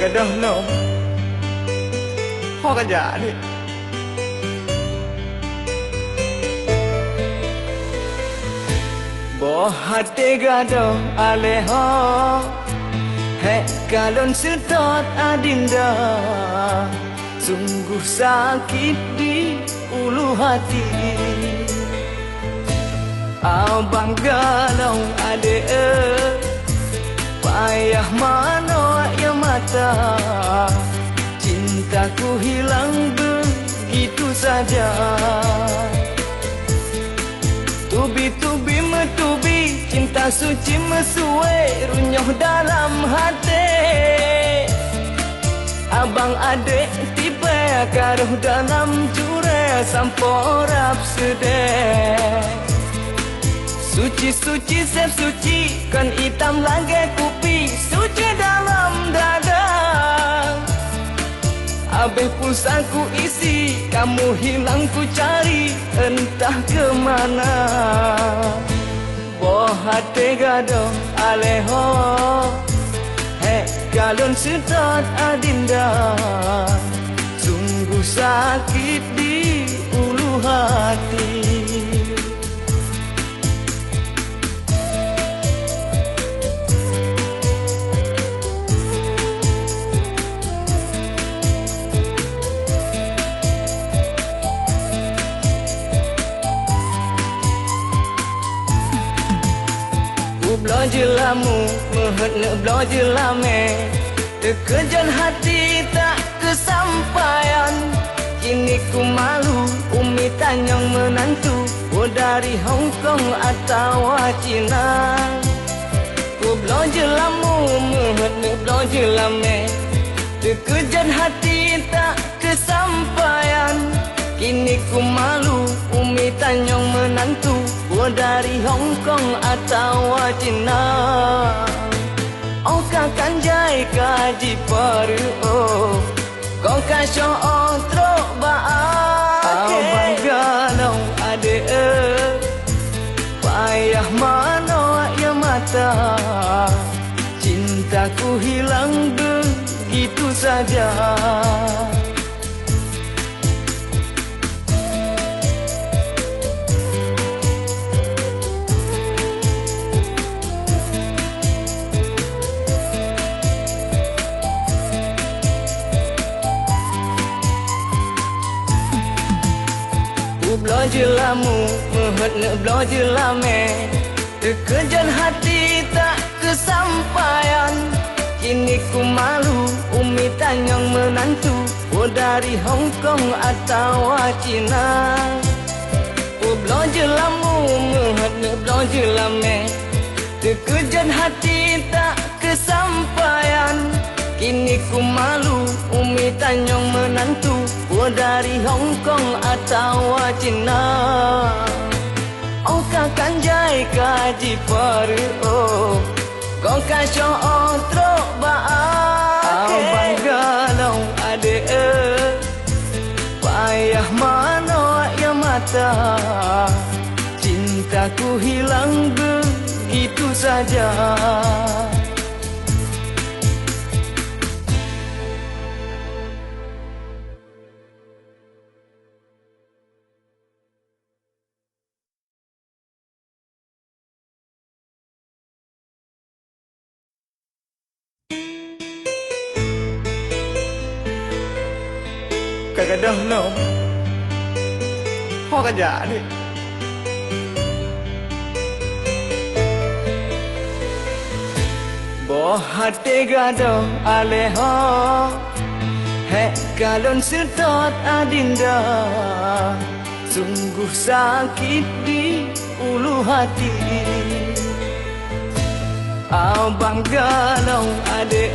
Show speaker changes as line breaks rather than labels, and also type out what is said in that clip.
kagak dono ho kan jadi boh hati gado aleho he kalon setot adinda sungguh sakit di ulu hati abang galau ade payah mano ya mata cintaku hilang begitu saja tubi-tubi metubi cinta suci mesuai runyoh dalam hati abang adek tiba karuh dalam jure samporap sedeh suci-suci sep suci kan hitam lagi kupi suci dalam dada abeh pulsaku isi kamu hilang ku cari entah kemana boh hati gado aleho he kalon setot adinda sungguh sakit di ulu hati Belajar lamu, mehet belajar lame terkejan hati tak kesampaian kini ku malu umi tanyang menantu oh dari Hong Kong atau Cina ku belajar lamu, mehet belajar lame terkejan hati tak kesampaian kini ku malu umi tanyang menantu oh dari Hong Kong atau Cina oh kakan jai kaji paru oh kau kasih otro baake abang galau ade payah mano ya mata cintaku hilang begitu saja belajar lamu, mehet belajar lame terkejan hati tak kesampaian kini ku malu umi tanyang menantu oh dari Hong Kong atau Cina oh belajar lamu, mehet belajar lame terkejan hati tak kesampaian kini ku malu umi tanyang menantu oh dari Hong Kong atau Cina oh kakan jai kaji paru oh kau kasih otro baake abang galau ade payah mano ya mata cintaku hilang begitu saja kagak dono ho kan jadi boh hati gado aleho he kalon setot adinda sungguh sakit di ulu hati abang galau ade